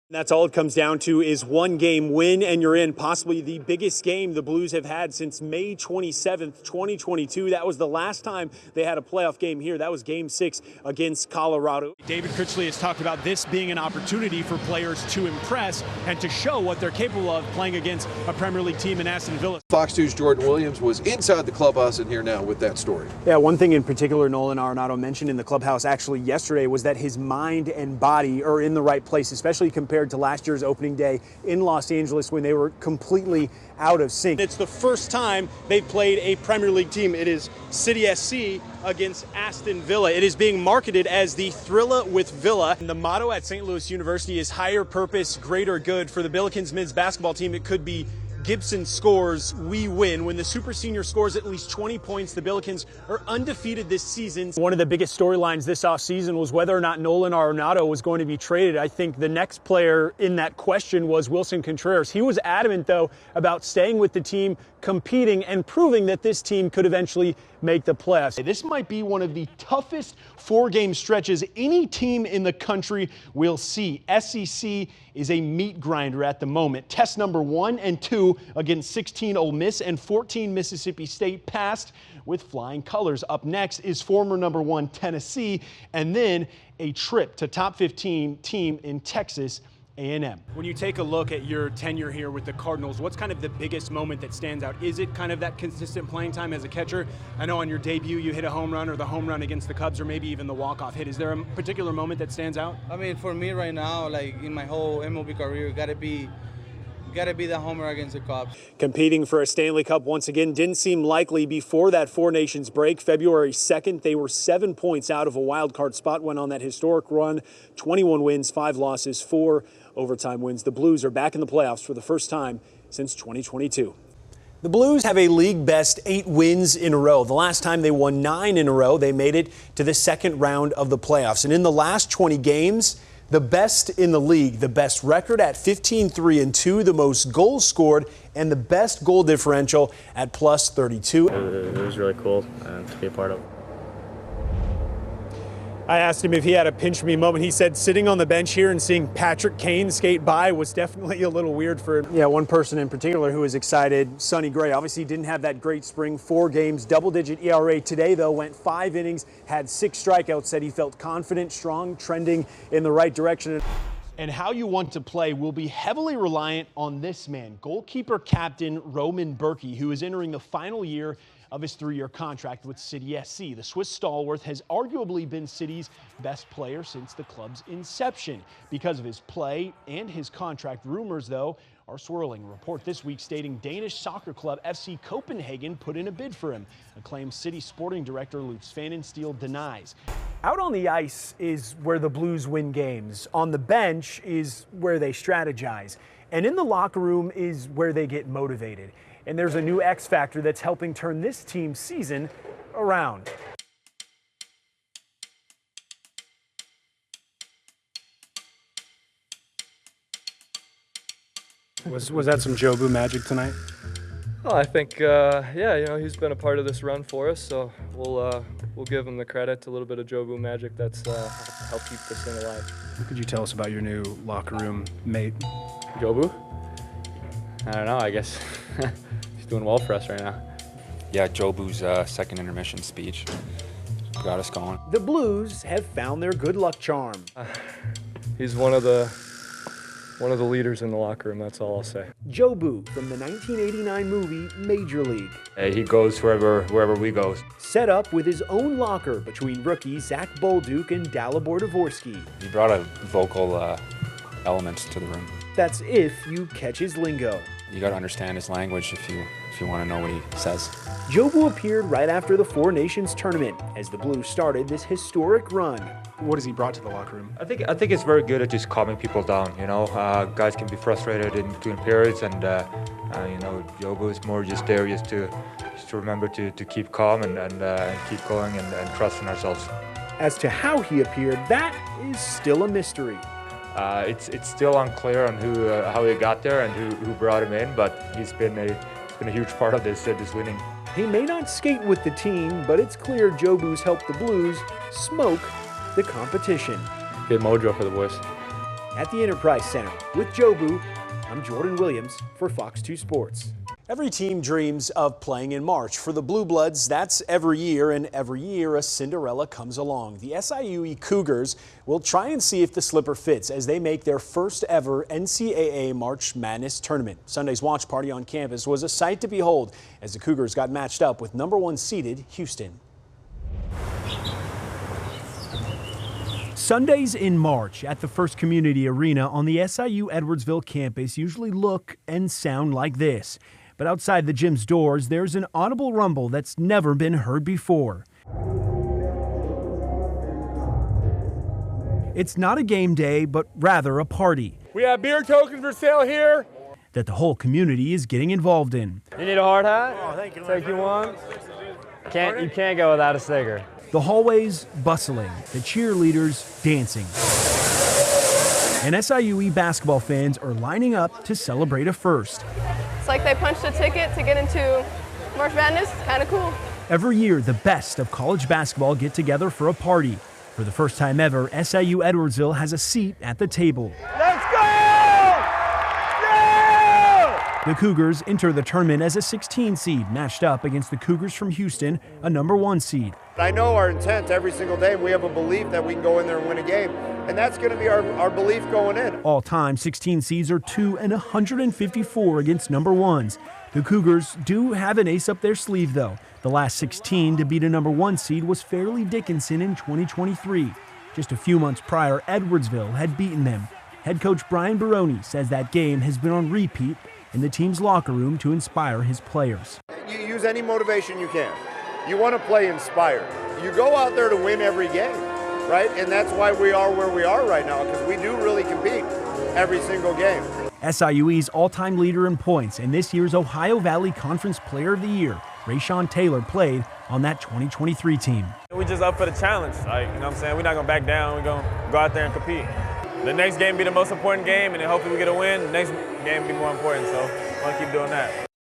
That's all it comes down to is one game win and you're in. Possibly the biggest game the Blues have had since May 27th, 2022. That was the last time they had a playoff game here. That was Game 6 against Colorado. David Critchley has talked about this being an opportunity for players to impress and to show what they're capable of playing against a Premier League team in Aston Villa. Fox 2's Jordan Williams was inside the clubhouse and here now with that story. Yeah, one thing in particular Nolan Arenado mentioned in the clubhouse actually yesterday was that his mind and body are in the right place, especially compared to last year's opening day in Los Angeles when they were completely out of sync. It's the first time they've played a Premier League team. It is City SC against Aston Villa. It is being marketed as the Thrilla with Villa. And the motto at St. Louis University is higher purpose, greater good. For the Billikens men's basketball team, it could be Gibson scores, we win. When the Super Senior scores at least 20 points, the Billikens are undefeated this season. One of the biggest storylines this offseason was whether or not Nolan Arenado was going to be traded. I think the next player in that question was Willson Contreras. He was adamant, though, about staying with the team, competing, and proving that this team could eventually make the playoffs. This might be one of the toughest four-game stretches any team in the country will see. SEC is a meat grinder at the moment. Test number 1 and 2 against 16 Ole Miss and 14 Mississippi State passed with flying colors. Up next is former number 1 Tennessee, and then a trip to top 15 team in Texas A&M. When you take a look at your tenure here with the Cardinals, what's kind of the biggest moment that stands out? Is it kind of that consistent playing time as a catcher? I know on your debut you hit a home run, or the home run against the Cubs, or maybe even the walk-off hit. Is there a particular moment that stands out? I mean, for me right now, like in my whole MLB career, gotta be the homer against the Cubs. Competing for a Stanley Cup once again didn't seem likely before that Four Nations break. February 2nd, they were 7 points out of a wild card spot, went on that historic run, 21 wins, 5 losses, 4 overtime wins. The Blues are back in the playoffs for the first time since 2022. The Blues have a league best 8 wins in a row. The last time they won 9 in a row, they made it to the second round of the playoffs. And in the last 20 games, the best in the league, the best record at 15-3-2, the most goals scored, and the best goal differential at plus 32. It was really cool to be a part of. I asked him if he had a pinch me moment. He said sitting on the bench here and seeing Patrick Kane skate by was definitely a little weird for him. Yeah, one person in particular who was excited, Sonny Gray. Obviously didn't have that great spring, 4 games, double-digit ERA. Today, though, went 5 innings, had 6 strikeouts, said he felt confident, strong, trending in the right direction. And how you want to play will be heavily reliant on this man, goalkeeper captain Roman Bürki, who is entering the final year of his 3-year contract with City SC. The Swiss stalwart has arguably been City's best player since the club's inception. Because of his play and his contract, rumors, though, are swirling. A report this week stating Danish soccer club FC Copenhagen put in a bid for him. Acclaimed City sporting director Lutz Pfannenstiel denies. Out on the ice is where the Blues win games. On the bench is where they strategize. And in the locker room is where they get motivated. And there's a new X factor that's helping turn this team's season around. Was that some Jobu magic tonight? Well, I think, yeah, he's been a part of this run for us, so we'll give him the credit. A little bit of Jobu magic that's helped keep this thing alive. What could you tell us about your new locker room mate? Jobu? I don't know, I guess he's doing well for us right now. Yeah, Jobu's second intermission speech got us going. The Blues have found their good luck charm. He's one of the leaders in the locker room, that's all I'll say. Jobu from the 1989 movie Major League. He goes wherever we go. Set up with his own locker between rookies Zach Bolduc and Dalibor Dvorsky. He brought a vocal elements to the room. That's if you catch his lingo. You got to understand his language if you want to know what he says. Jobu appeared right after the Four Nations tournament as the Blues started this historic run. What has he brought to the locker room? I think it's very good at just calming people down. Guys can be frustrated in between periods, and Jobu is more just there just to remember to keep calm and keep going and trust in ourselves. As to how he appeared, that is still a mystery. It's still unclear on how he got there and who brought him in, but he's been a huge part of this winning. He may not skate with the team, but it's clear Jobu's helped the Blues smoke the competition. Good mojo for the boys. at the Enterprise Center. With Jobu, I'm Jordan Williams for Fox 2 Sports. Every team dreams of playing in March. For the Blue Bloods, that's every year, and every year a Cinderella comes along. The SIUE Cougars will try and see if the slipper fits as they make their first ever NCAA March Madness tournament. Sunday's watch party on campus was a sight to behold as the Cougars got matched up with #1 seeded Houston. Sundays in March at the First Community Arena on the SIU Edwardsville campus usually look and sound like this. But outside the gym's doors, there's an audible rumble that's never been heard before. It's not a game day, but rather a party. We have beer tokens for sale here That the whole community is getting involved in. You need a hard hat? Oh, thank you. Take you one. You can't go without a sticker. The hallways bustling, the cheerleaders dancing. And SIUE basketball fans are lining up to celebrate a first. It's like they punched a ticket to get into March Madness. Kind of cool. Every year, the best of college basketball get together for a party. For the first time ever, SIU Edwardsville has a seat at the table. Let's go! The Cougars enter the tournament as a 16 seed, matched up against the Cougars from Houston, a #1 seed. I know our intent every single day. We have a belief that we can go in there and win a game, and that's going to be our belief going in. All time, 16 seeds are 2 and 154 against #1s. The Cougars do have an ace up their sleeve, though. The last 16 to beat a #1 seed was Fairleigh Dickinson in 2023. Just a few months prior, Edwardsville had beaten them. Head coach Brian Baroni says that game has been on repeat in the team's locker room to inspire his players. You use any motivation you can. You want to play inspired. You go out there to win every game, right? And that's why we are where we are right now, because we do really compete every single game. SIUE's all-time leader in points and this year's Ohio Valley Conference Player of the Year, Rayshawn Taylor, played on that 2023 team. We just up for the challenge. Like, you know what I'm saying? We're not going to back down. We're going to go out there and compete. The next game be the most important game, and then hopefully we get a win. The next game be more important, so I want to keep doing that.